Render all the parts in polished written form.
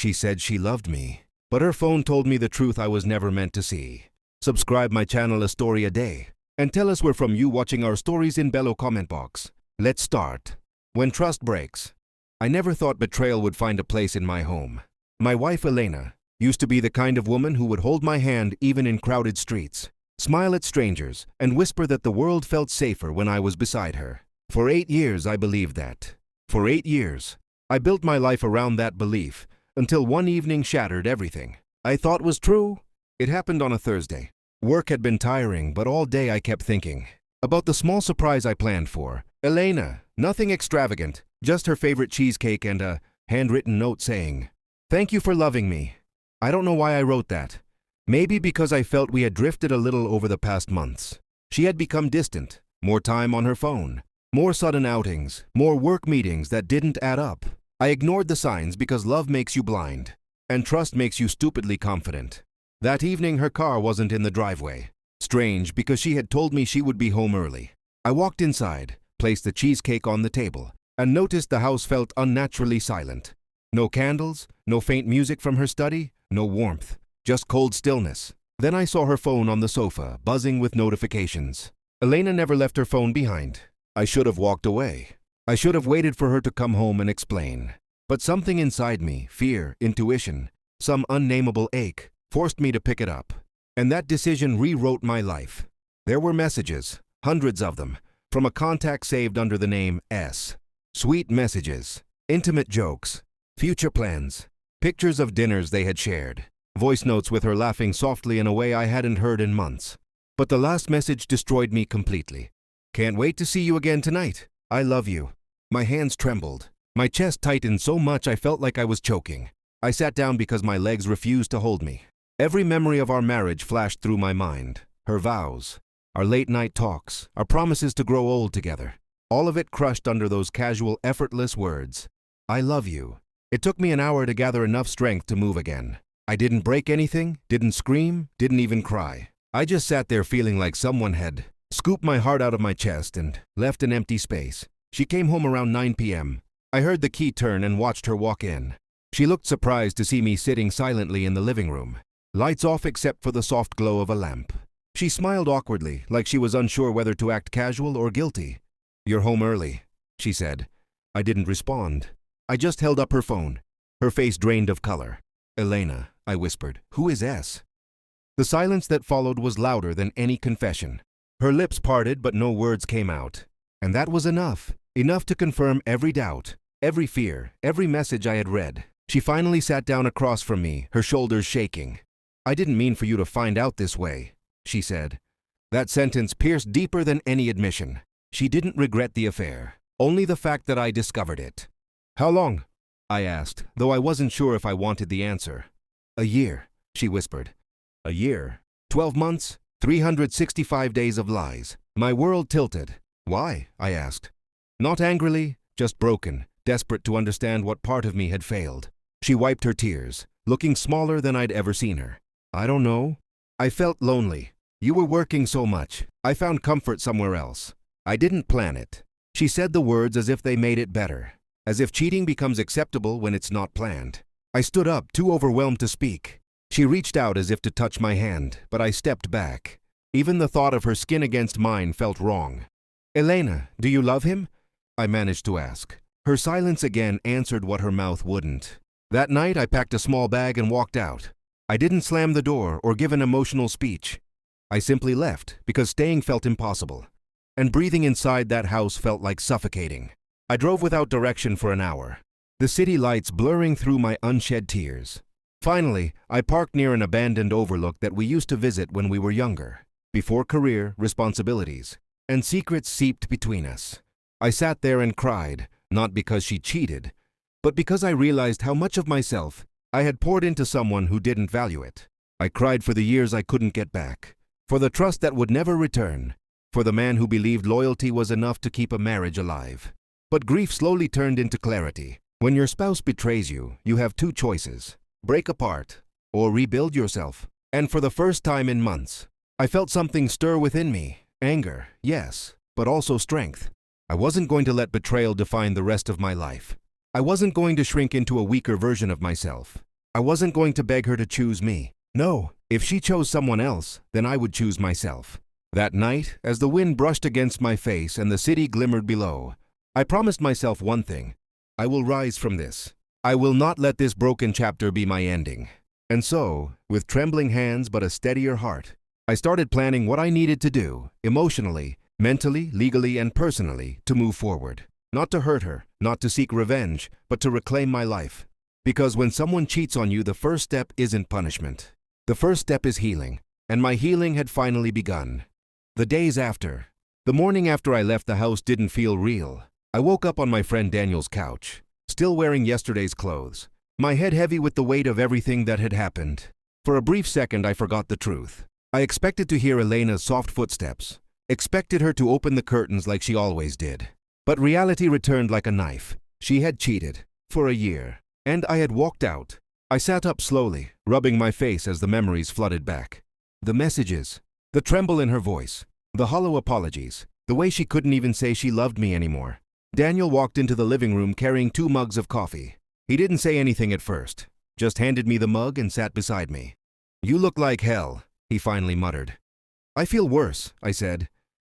She said she loved me, but her phone told me the truth I was never meant to see. Subscribe my channel A Story a Day and tell us where from you watching our stories in below comment box. Let's start. When trust breaks. I never thought betrayal would find a place in my home. My wife Elena used to be the kind of woman who would hold my hand even in crowded streets, smile at strangers, and whisper that the world felt safer when I was beside her. For 8 years I believed that. For 8 years, I built my life around that belief until one evening shattered everything I thought was true. It happened on a Thursday. Work had been tiring, but all day I kept thinking about the small surprise I planned for Elena. Nothing extravagant, just her favorite cheesecake and a handwritten note saying, "Thank you for loving me." I don't know why I wrote that. Maybe because I felt we had drifted a little over the past months. She had become distant, more time on her phone, more sudden outings, more work meetings that didn't add up. I ignored the signs because love makes you blind, and trust makes you stupidly confident. That evening her car wasn't in the driveway. Strange, because she had told me she would be home early. I walked inside, placed the cheesecake on the table, and noticed the house felt unnaturally silent. No candles, no faint music from her study, no warmth, just cold stillness. Then I saw her phone on the sofa, buzzing with notifications. Elena never left her phone behind. I should have walked away. I should have waited for her to come home and explain. But something inside me, fear, intuition, some unnameable ache, forced me to pick it up. And that decision rewrote my life. There were messages, hundreds of them, from a contact saved under the name S. Sweet messages, intimate jokes, future plans, pictures of dinners they had shared, voice notes with her laughing softly in a way I hadn't heard in months. But the last message destroyed me completely. "Can't wait to see you again tonight. I love you." My hands trembled. My chest tightened so much I felt like I was choking. I sat down because my legs refused to hold me. Every memory of our marriage flashed through my mind. Her vows, our late-night talks, our promises to grow old together. All of it crushed under those casual, effortless words. "I love you." It took me an hour to gather enough strength to move again. I didn't break anything, didn't scream, didn't even cry. I just sat there feeling like someone had scooped my heart out of my chest and left an empty space. She came home around 9 p.m. I heard the key turn and watched her walk in. She looked surprised to see me sitting silently in the living room, lights off except for the soft glow of a lamp. She smiled awkwardly, like she was unsure whether to act casual or guilty. "You're home early," she said. I didn't respond. I just held up her phone. Her face drained of color. "Elena," I whispered, "who is S?" The silence that followed was louder than any confession. Her lips parted, but no words came out. And that was enough. Enough to confirm every doubt, every fear, every message I had read. She finally sat down across from me, her shoulders shaking. "I didn't mean for you to find out this way," she said. That sentence pierced deeper than any admission. She didn't regret the affair, only the fact that I discovered it. "How long?" I asked, though I wasn't sure if I wanted the answer. "A year," she whispered. "A year? 12 months? 365 days of lies." My world tilted. "Why?" I asked. Not angrily, just broken, desperate to understand what part of me had failed. She wiped her tears, looking smaller than I'd ever seen her. "I don't know. I felt lonely. You were working so much. I found comfort somewhere else. I didn't plan it." She said the words as if they made it better, as if cheating becomes acceptable when it's not planned. I stood up, too overwhelmed to speak. She reached out as if to touch my hand, but I stepped back. Even the thought of her skin against mine felt wrong. "Elena, do you love him?" I managed to ask. Her silence again answered what her mouth wouldn't. That night I packed a small bag and walked out. I didn't slam the door or give an emotional speech. I simply left because staying felt impossible. And breathing inside that house felt like suffocating. I drove without direction for an hour, the city lights blurring through my unshed tears. Finally, I parked near an abandoned overlook that we used to visit when we were younger, before career, responsibilities, and secrets seeped between us. I sat there and cried, not because she cheated, but because I realized how much of myself I had poured into someone who didn't value it. I cried for the years I couldn't get back, for the trust that would never return, for the man who believed loyalty was enough to keep a marriage alive. But grief slowly turned into clarity. When your spouse betrays you, you have two choices: break apart or rebuild yourself. And for the first time in months, I felt something stir within me. Anger, yes, but also strength. I wasn't going to let betrayal define the rest of my life. I wasn't going to shrink into a weaker version of myself. I wasn't going to beg her to choose me. No, if she chose someone else, then I would choose myself. That night, as the wind brushed against my face and the city glimmered below, I promised myself one thing. I will rise from this. I will not let this broken chapter be my ending. And so, with trembling hands but a steadier heart, I started planning what I needed to do, emotionally, mentally, legally, and personally, to move forward. Not to hurt her, not to seek revenge, but to reclaim my life. Because when someone cheats on you, the first step isn't punishment. The first step is healing, and my healing had finally begun. The days after, the morning after I left the house didn't feel real. I woke up on my friend Daniel's couch, still wearing yesterday's clothes, my head heavy with the weight of everything that had happened. For a brief second, I forgot the truth. I expected to hear Elena's soft footsteps, expected her to open the curtains like she always did. But reality returned like a knife. She had cheated, for a year, and I had walked out. I sat up slowly, rubbing my face as the memories flooded back. The messages, the tremble in her voice, the hollow apologies, the way she couldn't even say she loved me anymore. Daniel walked into the living room carrying 2 mugs of coffee. He didn't say anything at first, just handed me the mug and sat beside me. "You look like hell," he finally muttered. "I feel worse," I said.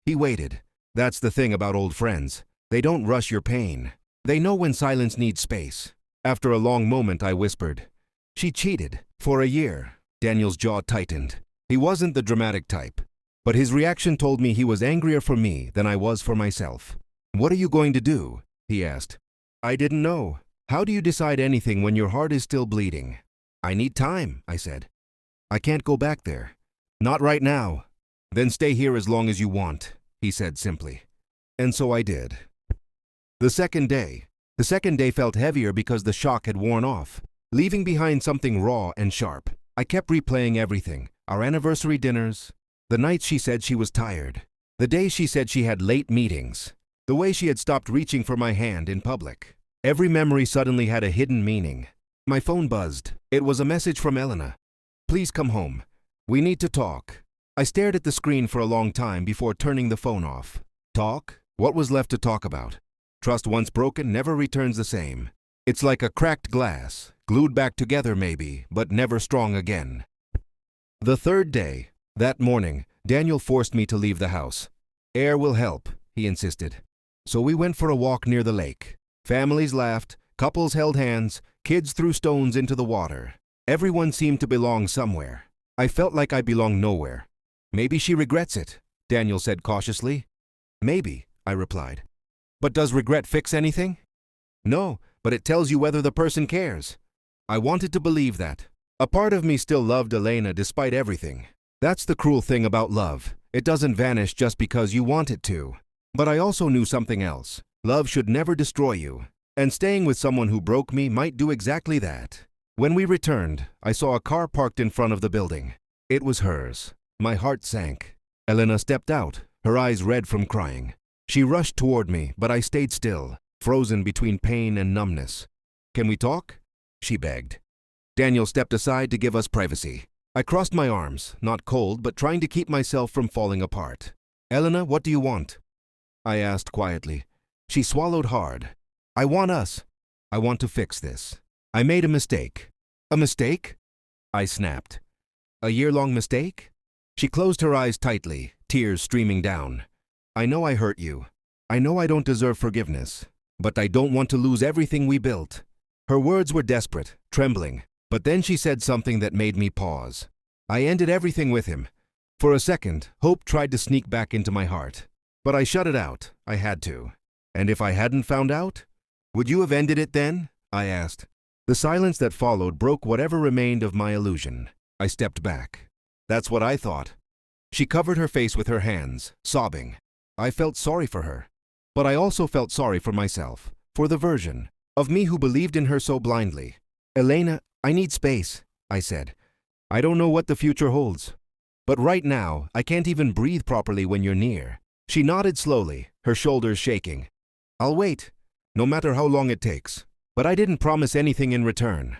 He waited. That's the thing about old friends. They don't rush your pain. They know when silence needs space. After a long moment, I whispered, "She cheated. For a year." Daniel's jaw tightened. He wasn't the dramatic type, but his reaction told me he was angrier for me than I was for myself. "What are you going to do?" he asked. I didn't know. How do you decide anything when your heart is still bleeding? "I need time," I said. "I can't go back there. Not right now." "Then stay here as long as you want," he said simply. And so I did. The second day felt heavier because the shock had worn off, leaving behind something raw and sharp. I kept replaying everything, our anniversary dinners, the nights she said she was tired, the days she said she had late meetings, the way she had stopped reaching for my hand in public. Every memory suddenly had a hidden meaning. My phone buzzed. It was a message from Elena. "Please come home. We need to talk." I stared at the screen for a long time before turning the phone off. Talk? What was left to talk about? Trust once broken never returns the same. It's like a cracked glass, glued back together maybe, but never strong again. The third day, that morning, Daniel forced me to leave the house. "Air will help," he insisted. So we went for a walk near the lake. Families laughed, couples held hands, kids threw stones into the water. Everyone seemed to belong somewhere. I felt like I belonged nowhere. "Maybe she regrets it," Daniel said cautiously. "Maybe," I replied. "But does regret fix anything?" "No, but it tells you whether the person cares." I wanted to believe that. A part of me still loved Elena despite everything. That's the cruel thing about love. It doesn't vanish just because you want it to. But I also knew something else. Love should never destroy you. And staying with someone who broke me might do exactly that. When we returned, I saw a car parked in front of the building. It was hers. My heart sank. Elena stepped out, her eyes red from crying. She rushed toward me, but I stayed still, frozen between pain and numbness. "Can we talk?" she begged. Daniel stepped aside to give us privacy. I crossed my arms, not cold, but trying to keep myself from falling apart. "Elena, what do you want?" I asked quietly. She swallowed hard. "I want us. I want to fix this. I made a mistake." "A mistake?" I snapped. "A year-long mistake?" She closed her eyes tightly, tears streaming down. "I know I hurt you. I know I don't deserve forgiveness. But I don't want to lose everything we built." Her words were desperate, trembling. But then she said something that made me pause. "I ended everything with him." For a second, hope tried to sneak back into my heart. But I shut it out. I had to. "And if I hadn't found out? Would you have ended it then?" I asked. The silence that followed broke whatever remained of my illusion. I stepped back. "That's what I thought." She covered her face with her hands, sobbing. I felt sorry for her. But I also felt sorry for myself, for the version of me who believed in her so blindly. "Elena, I need space," I said. "I don't know what the future holds. But right now, I can't even breathe properly when you're near." She nodded slowly, her shoulders shaking. "I'll wait, no matter how long it takes." But I didn't promise anything in return.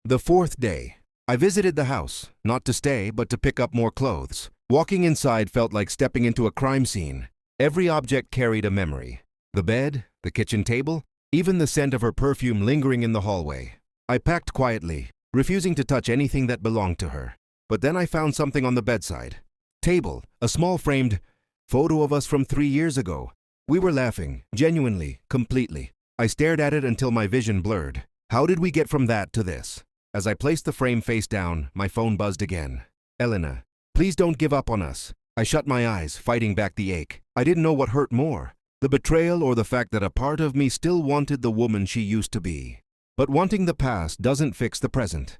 The fourth day, I visited the house, not to stay, but to pick up more clothes. Walking inside felt like stepping into a crime scene. Every object carried a memory. The bed, the kitchen table, even the scent of her perfume lingering in the hallway. I packed quietly, refusing to touch anything that belonged to her. But then I found something on the bedside table, a small framed photo of us from 3 years ago. We were laughing, genuinely, completely. I stared at it until my vision blurred. How did we get from that to this? As I placed the frame face down, my phone buzzed again. Elena, please don't give up on us. I shut my eyes, fighting back the ache. I didn't know what hurt more, the betrayal or the fact that a part of me still wanted the woman she used to be. But wanting the past doesn't fix the present.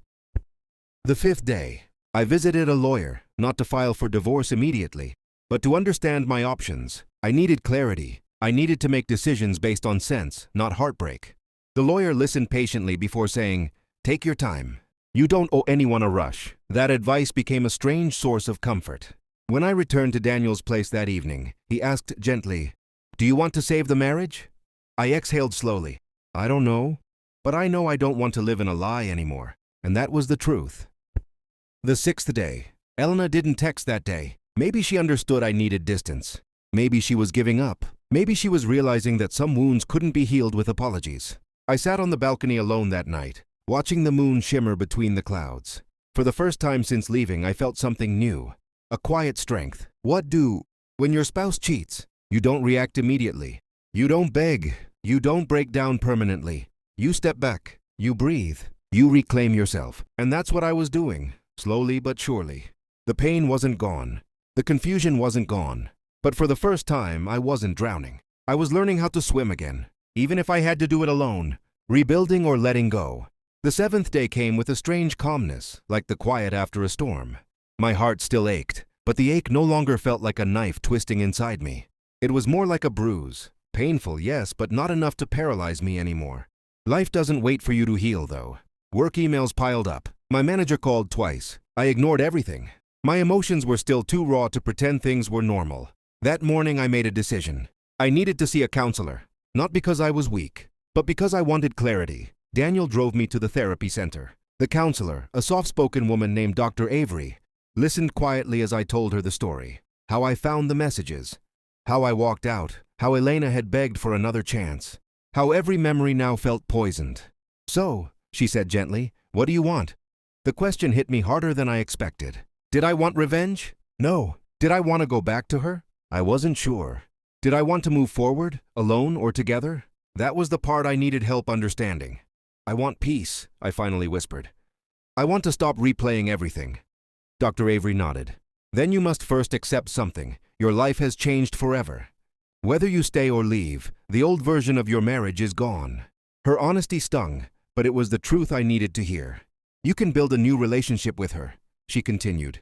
The 5th day, I visited a lawyer, not to file for divorce immediately, but to understand my options. I needed clarity. I needed to make decisions based on sense, not heartbreak. The lawyer listened patiently before saying, "Take your time. You don't owe anyone a rush." That advice became a strange source of comfort. When I returned to Daniel's place that evening, he asked gently, "Do you want to save the marriage?" I exhaled slowly. "I don't know, but I know I don't want to live in a lie anymore." And that was the truth. The 6th day. Elena didn't text that day. Maybe she understood I needed distance. Maybe she was giving up. Maybe she was realizing that some wounds couldn't be healed with apologies. I sat on the balcony alone that night, watching the moon shimmer between the clouds. For the first time since leaving, I felt something new. A quiet strength. What do? When your spouse cheats, you don't react immediately. You don't beg. You don't break down permanently. You step back. You breathe. You reclaim yourself. And that's what I was doing, slowly but surely. The pain wasn't gone. The confusion wasn't gone. But for the first time, I wasn't drowning. I was learning how to swim again, even if I had to do it alone, rebuilding or letting go. The 7th day came with a strange calmness, like the quiet after a storm. My heart still ached, but the ache no longer felt like a knife twisting inside me. It was more like a bruise. Painful, yes, but not enough to paralyze me anymore. Life doesn't wait for you to heal, though. Work emails piled up. My manager called twice. I ignored everything. My emotions were still too raw to pretend things were normal. That morning I made a decision. I needed to see a counselor, not because I was weak, but because I wanted clarity. Daniel drove me to the therapy center. The counselor, a soft-spoken woman named Dr. Avery, listened quietly as I told her the story. How I found the messages. How I walked out. How Elena had begged for another chance. How every memory now felt poisoned. "So," she said gently, "what do you want?" The question hit me harder than I expected. Did I want revenge? No. Did I want to go back to her? I wasn't sure. Did I want to move forward, alone or together? That was the part I needed help understanding. "I want peace," I finally whispered. "I want to stop replaying everything." Dr. Avery nodded. "Then you must first accept something. Your life has changed forever. Whether you stay or leave, the old version of your marriage is gone." Her honesty stung, but it was the truth I needed to hear. "You can build a new relationship with her," she continued,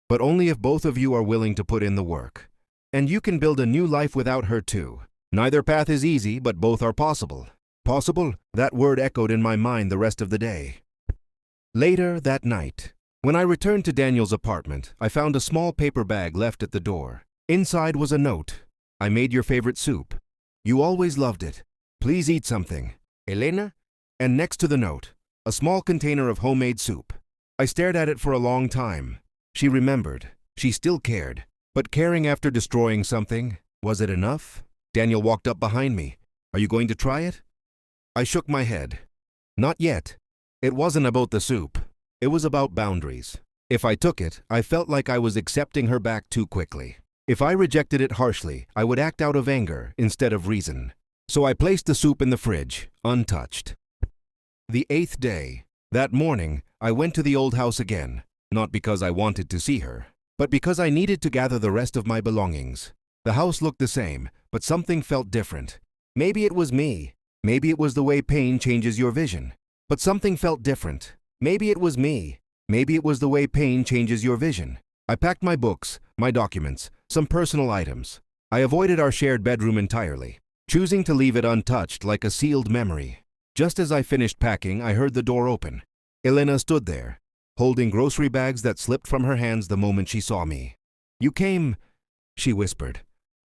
"but only if both of you are willing to put in the work. And you can build a new life without her too. Neither path is easy, but both are possible." Possible? That word echoed in my mind the rest of the day. Later that night, when I returned to Daniel's apartment, I found a small paper bag left at the door. Inside was a note. "I made your favorite soup. You always loved it. Please eat something. Elena?" And next to the note, a small container of homemade soup. I stared at it for a long time. She remembered. She still cared. But caring after destroying something, was it enough? Daniel walked up behind me. "Are you going to try it?" I shook my head. "Not yet." It wasn't about the soup. It was about boundaries. If I took it, I felt like I was accepting her back too quickly. If I rejected it harshly, I would act out of anger instead of reason. So I placed the soup in the fridge, untouched. The 8th day. That morning, I went to the old house again, not because I wanted to see her, but because I needed to gather the rest of my belongings. The house looked the same, but something felt different. Maybe it was me. Maybe it was the way pain changes your vision. But something felt different. Maybe it was me. Maybe it was the way pain changes your vision. I packed my books, my documents, some personal items. I avoided our shared bedroom entirely, choosing to leave it untouched like a sealed memory. Just as I finished packing, I heard the door open. Elena stood there, holding grocery bags that slipped from her hands the moment she saw me. "You came," she whispered.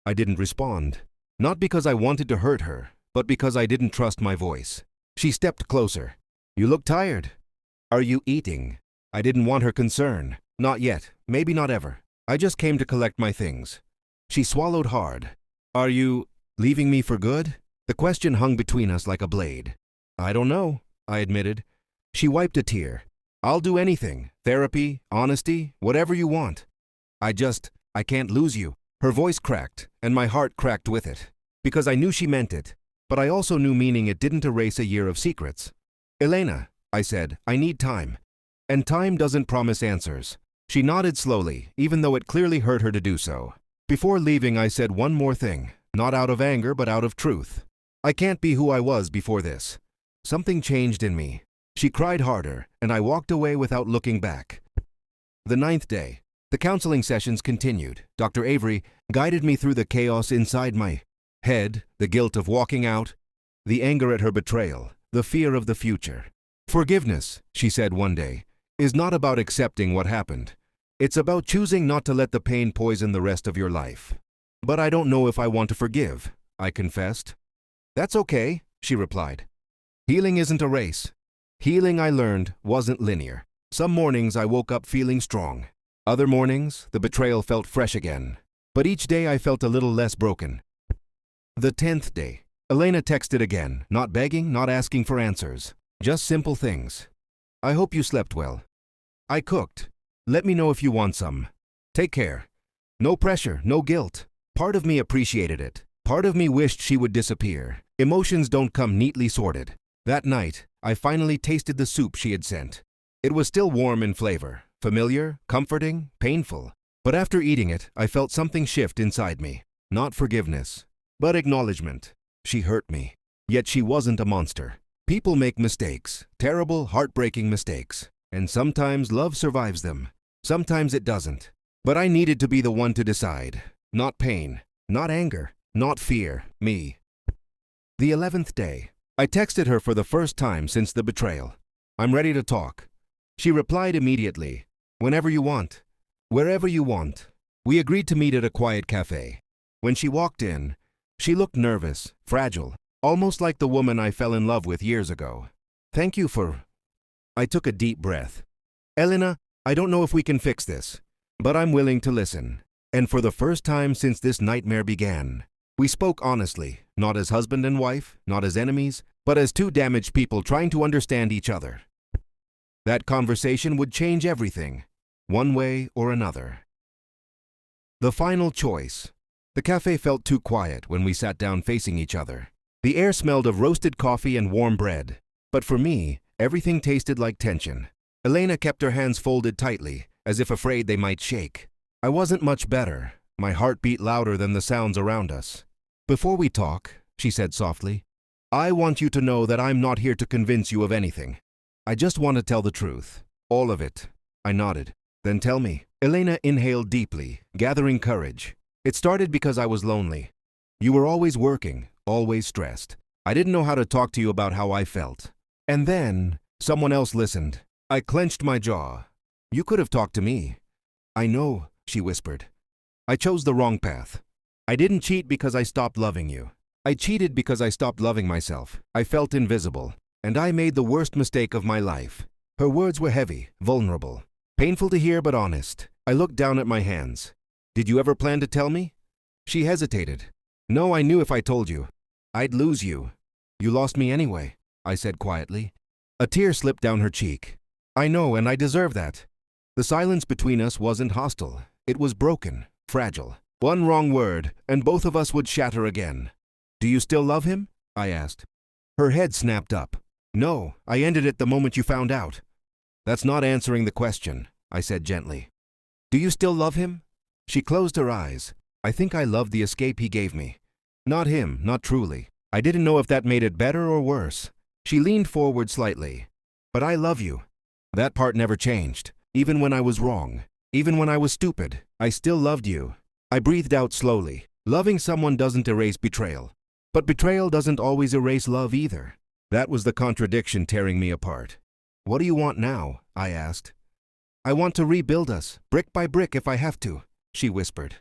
I didn't respond. Not because I wanted to hurt her, but because I didn't trust my voice. She stepped closer. "You look tired. Are you eating?" I didn't want her concern. Not yet, maybe not ever. I just came to collect my things. She swallowed hard. "Are you leaving me for good?" The question hung between us like a blade. "I don't know," I admitted. She wiped a tear. I'll do anything. Therapy, honesty, whatever you want. I can't lose you. Her voice cracked, and my heart cracked with it. Because I knew she meant it, but I also knew meaning it didn't erase a year of secrets. Elena, I said, I need time. And time doesn't promise answers. She nodded slowly, even though it clearly hurt her to do so. Before leaving, I said one more thing, not out of anger, but out of truth. I can't be who I was before this. Something changed in me. She cried harder, and I walked away without looking back. The 9th day. The counseling sessions continued. Dr. Avery guided me through the chaos inside my head, the guilt of walking out, the anger at her betrayal, the fear of the future. Forgiveness, she said one day, is not about accepting what happened. It's about choosing not to let the pain poison the rest of your life. But I don't know if I want to forgive, I confessed. That's okay, she replied. Healing isn't a race. Healing, I learned, wasn't linear. Some mornings I woke up feeling strong. Other mornings, the betrayal felt fresh again. But each day I felt a little less broken. The 10th day. Elena texted again, not begging, not asking for answers. Just simple things. I hope you slept well. I cooked. Let me know if you want some. Take care. No pressure, no guilt. Part of me appreciated it. Part of me wished she would disappear. Emotions don't come neatly sorted. That night, I finally tasted the soup she had sent. It was still warm in flavor, familiar, comforting, painful. But after eating it, I felt something shift inside me. Not forgiveness, but acknowledgement. She hurt me. Yet she wasn't a monster. People make mistakes, terrible, heartbreaking mistakes. And sometimes love survives them. Sometimes it doesn't. But I needed to be the one to decide. Not pain, not anger, not fear, me. The 11th day. I texted her for the first time since the betrayal. I'm ready to talk. She replied immediately. Whenever you want. Wherever you want. We agreed to meet at a quiet cafe. When she walked in, she looked nervous, fragile, almost like the woman I fell in love with years ago. Thank you for... I took a deep breath. Elena, I don't know if we can fix this, but I'm willing to listen. And for the first time since this nightmare began, we spoke honestly, not as husband and wife, not as enemies, but as two damaged people trying to understand each other. That conversation would change everything, one way or another. The final choice. The cafe felt too quiet when we sat down facing each other. The air smelled of roasted coffee and warm bread. But for me, everything tasted like tension. Elena kept her hands folded tightly, as if afraid they might shake. I wasn't much better. My heart beat louder than the sounds around us. Before we talk, she said softly, I want you to know that I'm not here to convince you of anything. I just want to tell the truth. All of it. I nodded. Then tell me. Elena inhaled deeply, gathering courage. It started because I was lonely. You were always working, always stressed. I didn't know how to talk to you about how I felt. And then, someone else listened. I clenched my jaw. You could have talked to me. I know, she whispered. I chose the wrong path. I didn't cheat because I stopped loving you. I cheated because I stopped loving myself. I felt invisible. And I made the worst mistake of my life. Her words were heavy, vulnerable. Painful to hear, but honest. I looked down at my hands. Did you ever plan to tell me? She hesitated. No, I knew if I told you, I'd lose you. You lost me anyway, I said quietly. A tear slipped down her cheek. I know, and I deserve that. The silence between us wasn't hostile. It was broken, fragile. One wrong word, and both of us would shatter again. Do you still love him? I asked. Her head snapped up. No, I ended it the moment you found out. That's not answering the question, I said gently. Do you still love him? She closed her eyes. I think I loved the escape he gave me. Not him, not truly. I didn't know if that made it better or worse. She leaned forward slightly. But I love you. That part never changed. Even when I was wrong. Even when I was stupid. I still loved you. I breathed out slowly. Loving someone doesn't erase betrayal. But betrayal doesn't always erase love either. That was the contradiction tearing me apart. What do you want now? I asked. I want to rebuild us, brick by brick if I have to, she whispered.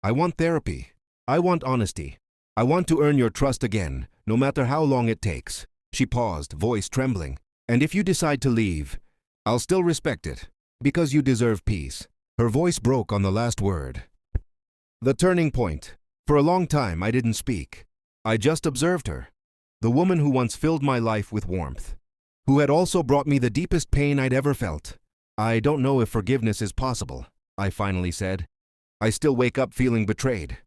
I want therapy. I want honesty. I want to earn your trust again, no matter how long it takes. She paused, voice trembling. And if you decide to leave, I'll still respect it, because you deserve peace. Her voice broke on the last word. The turning point. For a long time, I didn't speak. I just observed her. The woman who once filled my life with warmth. who had also brought me the deepest pain I'd ever felt. I don't know if forgiveness is possible, I finally said. I still wake up feeling betrayed.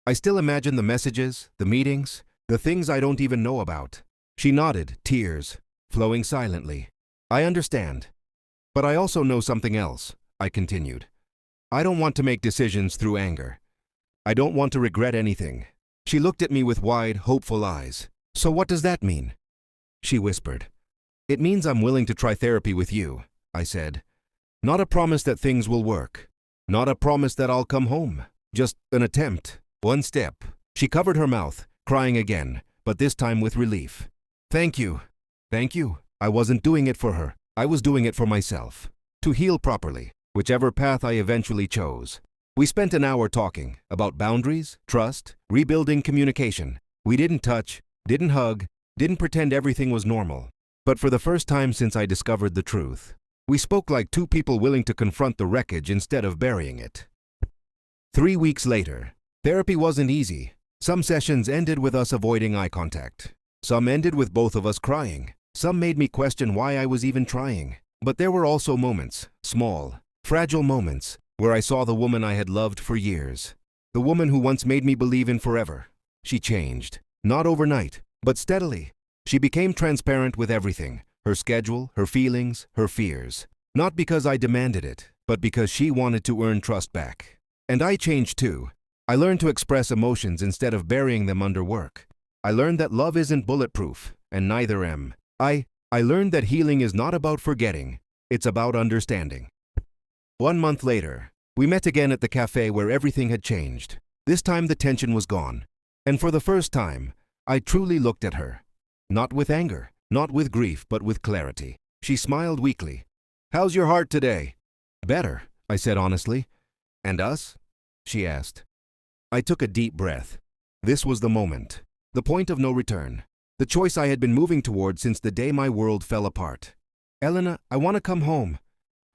I still imagine the messages, the meetings, the things I don't even know about. She nodded, tears flowing silently. I understand. But I also know something else, I continued. I don't want to make decisions through anger. I don't want to regret anything. She looked at me with wide, hopeful eyes. So what does that mean? She whispered. It means I'm willing to try therapy with you, I said. Not a promise that things will work. Not a promise that I'll come home. Just an attempt. One step. She covered her mouth, crying again, but this time with relief. Thank you. Thank you. I wasn't doing it for her. I was doing it for myself. To heal properly, whichever path I eventually chose. We spent an hour talking about boundaries, trust, rebuilding communication. We didn't touch, didn't hug, didn't pretend everything was normal. But for the first time since I discovered the truth, we spoke like two people willing to confront the wreckage instead of burying it. 3 weeks later, therapy wasn't easy. Some sessions ended with us avoiding eye contact. Some ended with both of us crying. Some made me question why I was even trying. But there were also moments, small, fragile moments, where I saw the woman I had loved for years. The woman who once made me believe in forever. She changed. Not overnight, but steadily. She became transparent with everything. Her schedule, her feelings, her fears. Not because I demanded it, but because she wanted to earn trust back. And I changed too. I learned to express emotions instead of burying them under work. I learned that love isn't bulletproof, and neither am I learned that healing is not about forgetting, it's about understanding. 1 month later, we met again at the cafe where everything had changed. This time the tension was gone. And for the first time, I truly looked at her. Not with anger, not with grief, but with clarity. She smiled weakly. How's your heart today? Better, I said honestly. And us? She asked. I took a deep breath. This was the moment. The point of no return. The choice I had been moving toward since the day my world fell apart. Elena, I want to come home.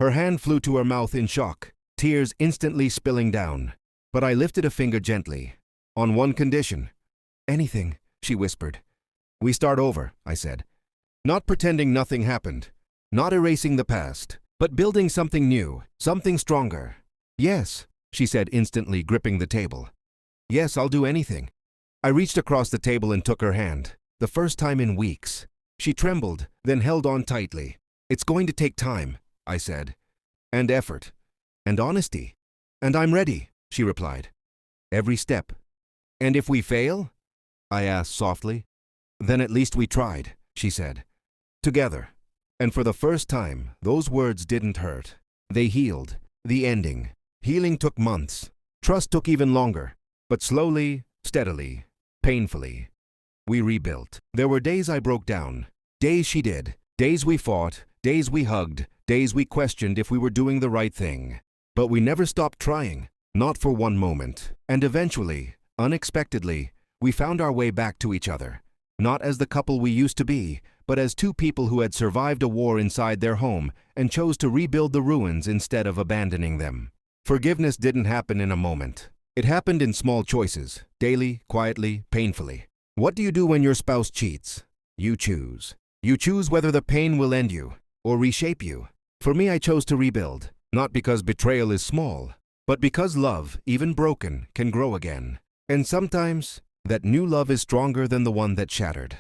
Her hand flew to her mouth in shock, tears instantly spilling down. But I lifted a finger gently. On one condition. Anything, she whispered. We start over, I said. Not pretending nothing happened. Not erasing the past, but building something new, something stronger. Yes, she said instantly, gripping the table. Yes, I'll do anything. I reached across the table and took her hand. The first time in weeks. She trembled, then held on tightly. It's going to take time, I said. And effort. And honesty. And I'm ready, she replied. Every step. And if we fail? I asked softly. Then at least we tried, she said. Together. And for the first time, those words didn't hurt. They healed. The ending. Healing took months. Trust took even longer. But slowly, steadily, painfully. We rebuilt. There were days I broke down. Days she did. Days we fought. Days we hugged. Days we questioned if we were doing the right thing. But we never stopped trying. Not for one moment. And eventually, unexpectedly, we found our way back to each other. Not as the couple we used to be, but as two people who had survived a war inside their home and chose to rebuild the ruins instead of abandoning them. Forgiveness didn't happen in a moment. It happened in small choices, daily, quietly, painfully. What do you do when your spouse cheats? You choose. You choose whether the pain will end you or reshape you. For me, I chose to rebuild, not because betrayal is small, but because love, even broken, can grow again. And sometimes, that new love is stronger than the one that shattered.